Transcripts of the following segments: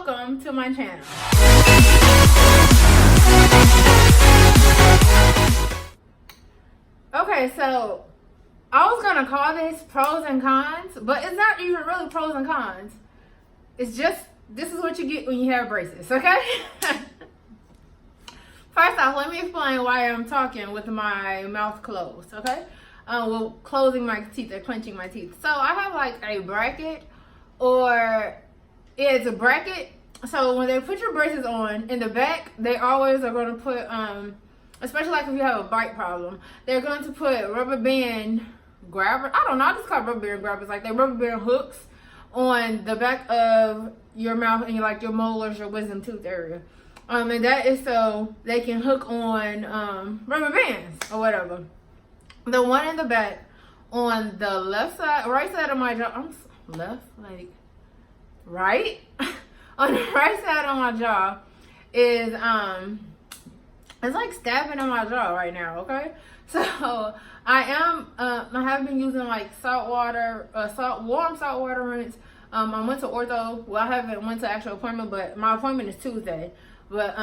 welcome to my channel. Okay, so I was gonna call this pros and cons, but it's not even really pros and cons. It's just, this is what you get when you have braces, okay? First off, let me explain why I'm talking with my mouth closed, okay? Well, closing my teeth or clenching my teeth. So I have like a bracket, or it's a bracket. So when they put your braces on in the back, they always are going to put, especially like if you have a bite problem, they're going to put rubber band grabber. I don't know, I just call it rubber band grabbers. Like they rubber band hooks on the back of your mouth and your molars, your wisdom tooth area. And that is so they can hook on rubber bands or whatever. The one in the back on the left side, right side of my jaw, right? On the right side of my jaw is, it's like stabbing in my jaw right now, okay? So I have been using like warm salt water rinse. I went to ortho. Well, I haven't went to actual appointment, but my appointment is Tuesday. But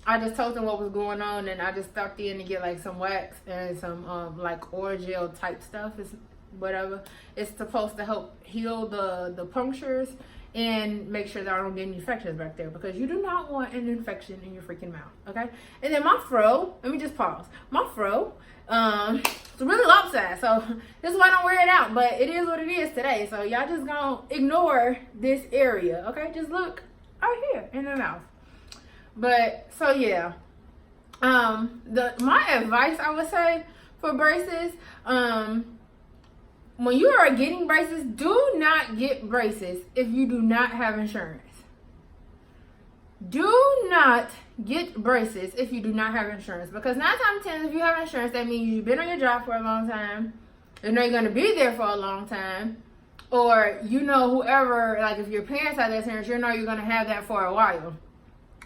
I just told them what was going on, and I just stopped in to get like some wax and some like Orajel type stuff. It's whatever. It's supposed to help heal the punctures and make sure that I don't get any infections back there, because you do not want an infection in your freaking mouth, okay? And then my fro, let me just pause. My fro, it's really lopsided, so this is why I don't wear it out, but it is what it is today. So y'all just gonna ignore this area, okay? Just look right here in the mouth. But so yeah, my advice I would say for braces, when you are getting braces, do not get braces if you do not have insurance. Do not get braces if you do not have insurance, because 9 times out of 10, if you have insurance, that means you've been on your job for a long time, you know you're going to be there for a long time, or you know whoever, like if your parents have that insurance, you know you're going to have that for a while,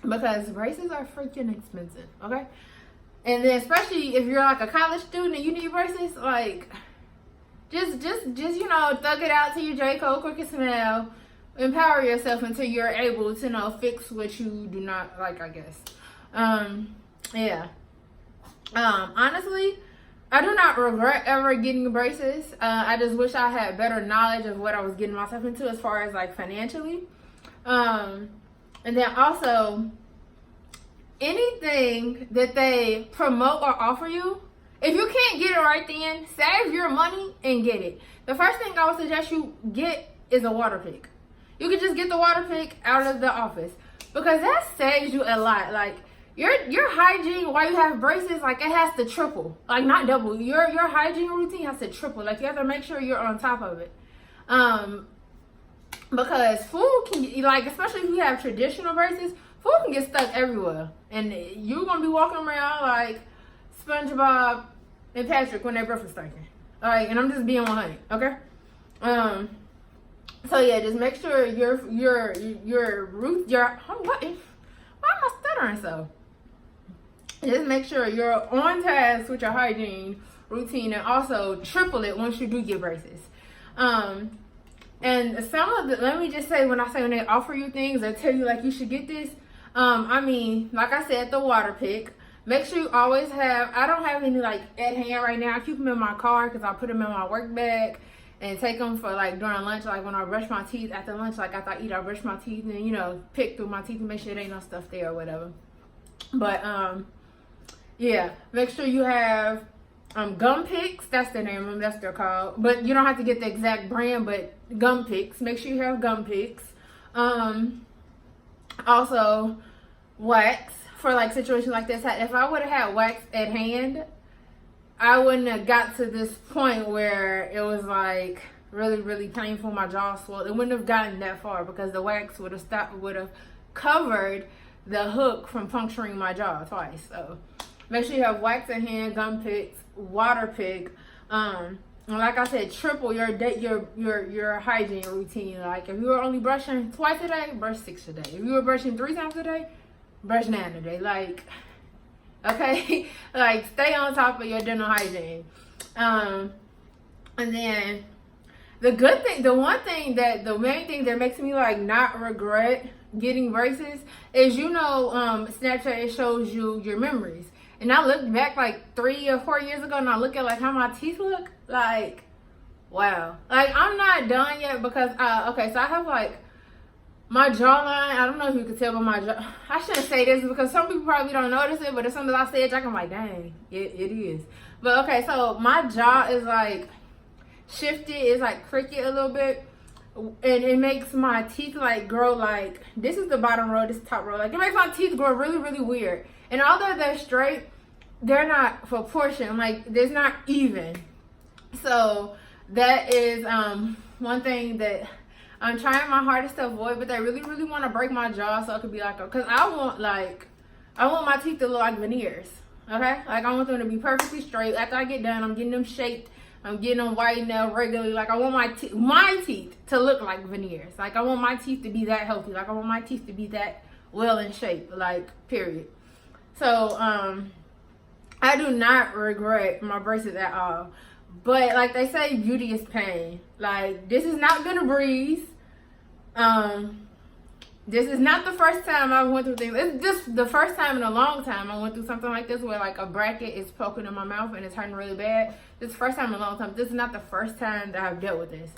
because braces are freaking expensive, okay? And then especially if you're like a college student and you need braces, like just you know, thug it out to your J. Cole quick and smell. Empower yourself until you're able to, you know, fix what you do not like, I guess. Yeah. Honestly, I do not regret ever getting braces. I just wish I had better knowledge of what I was getting myself into as far as like financially. And then also, anything that they promote or offer you, if you can't get it right then, save your money and get it. The first thing I would suggest you get is a water pick. You can just get the water pick out of the office, because that saves you a lot. Like your hygiene while you have braces, like it has to triple, like not double. Your hygiene routine has to triple. Like you have to make sure you're on top of it. Because food can, like, especially if you have traditional braces, food can get stuck everywhere, and you're gonna be walking around like SpongeBob and Patrick when their breath is stinking. All right, and I'm just being 100, okay? So yeah, just make sure why am I stuttering so? Just make sure you're on task with your hygiene routine, and also triple it once you do get braces. And some of the, let me just say, when they offer you things, they tell you like you should get this. I mean, like I said, the water pick. Make sure you always have, I don't have any like at hand right now. I keep them in my car because I put them in my work bag and take them for like during lunch. Like when I brush my teeth after lunch, like after I eat, I brush my teeth and, you know, pick through my teeth and make sure there ain't no stuff there or whatever. But yeah, make sure you have gum picks. That's the name of them, that's what they're called. But you don't have to get the exact brand, but gum picks. Make sure you have gum picks. Also wax. For like situations like this, if I would have had wax at hand, I wouldn't have got to this point where it was like really, really painful. My jaw swelled. It wouldn't have gotten that far, because the wax would have covered the hook from puncturing my jaw twice. So make sure you have wax at hand, gum picks, water pick. And like I said, triple your hygiene routine. Like if you were only brushing twice a day, brush 6 a day. If you were brushing 3 times a day, brush 9 a day. Like, okay, like stay on top of your dental hygiene. And then the main thing that makes me like not regret getting braces is, Snapchat, it shows you your memories. And I looked back like 3 or 4 years ago and I look at like how my teeth look, like, wow. Like, I'm not done yet because, okay, so I have like my jawline. I don't know if you can tell by my jaw. I shouldn't say this because some people probably don't notice it, but as soon as I say it, I'm like, dang, it is. But okay, so my jaw is like shifted, it's like crooked a little bit. And it makes my teeth like grow like, this is the bottom row, this is the top row. Like, it makes my teeth grow really, really weird. And although they're straight, they're not proportioned. Like, there's not even. So that is one thing that I'm trying my hardest to avoid. But they really, really want to break my jaw so it could be like, because I want my teeth to look like veneers. Okay, like I want them to be perfectly straight. After I get done, I'm getting them shaped. I'm getting them whitened out regularly. Like, I want my teeth to look like veneers. Like, I want my teeth to be that healthy. Like, I want my teeth to be that well in shape. Like, period. So, I do not regret my braces at all. But, like they say, beauty is pain. Like, this has not been a breeze. This is not the first time I went through things. It's just the first time in a long time I went through something like this where like a bracket is poking in my mouth and it's hurting really bad. This is the first time in a long time. This is not the first time that I've dealt with this.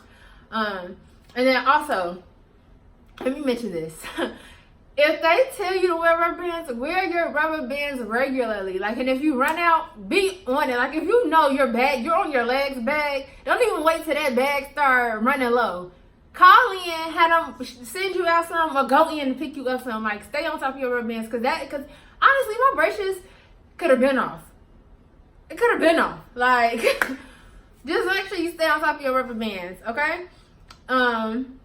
And then also, let me mention this. If they tell you to wear rubber bands, wear your rubber bands regularly. Like, and if you run out, be on it. Like, if you know your bag, you're on your legs bag, don't even wait till that bag start running low. Call in, have them send you out some, or go in and pick you up some. Like, stay on top of your rubber bands, because honestly, my braces could have been off. It could have been off. Like, just make sure you stay on top of your rubber bands, okay? And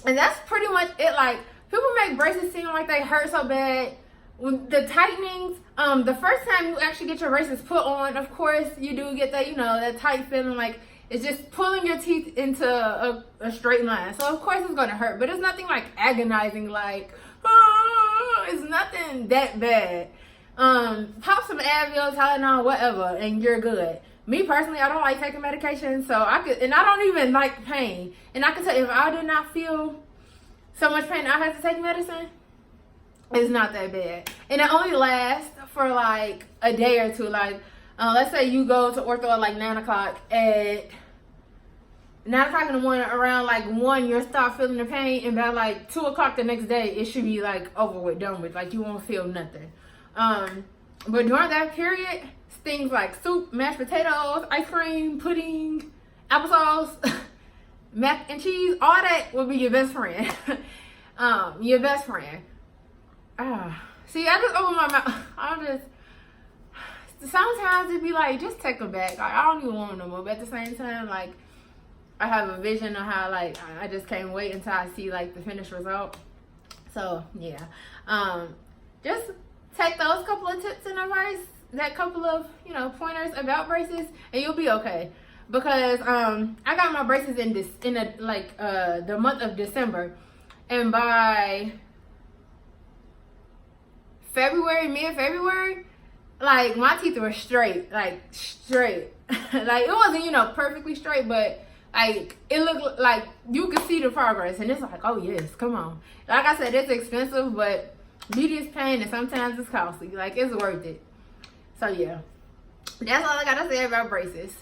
that's pretty much it. Like, people make braces seem like they hurt so bad. With the tightenings, the first time you actually get your braces put on, of course, you do get that, that tight feeling, like, it's just pulling your teeth into a straight line. So, of course, it's going to hurt. But it's nothing, like, agonizing, like, it's nothing that bad. Pop some Advil, Tylenol, whatever, and you're good. Me, personally, I don't like taking medication. So, I don't even like pain. And I can tell you, if I did not feel so much pain, I had to take medicine, it's not that bad. And it only lasts for, like, a day or two. Like, let's say you go to ortho at, like, 9 o'clock. At 9 o'clock in the morning, around like 1, you'll start feeling the pain, and by like 2 o'clock the next day, it should be like over with, done with. Like, you won't feel nothing. But during that period, things like soup, mashed potatoes, ice cream, pudding, applesauce, mac and cheese, all that will be your best friend. Your best friend. See, I just open my mouth. Sometimes it'd be like, just take them back. Like, I don't even want them no more. But at the same time, like, I have a vision of how, like, I just can't wait until I see, like, the finished result. So, yeah. Just take those couple of tips and advice, that couple of, pointers about braces, and you'll be okay. Because, I got my braces in the month of December. And by mid-February, like, my teeth were straight. Like, it wasn't, perfectly straight, but like, it looked like you could see the progress, and it's like, oh yes, come on. Like I said, it's expensive, but beauty is pain, and sometimes it's costly. Like, it's worth it. So yeah, that's all I gotta say about braces.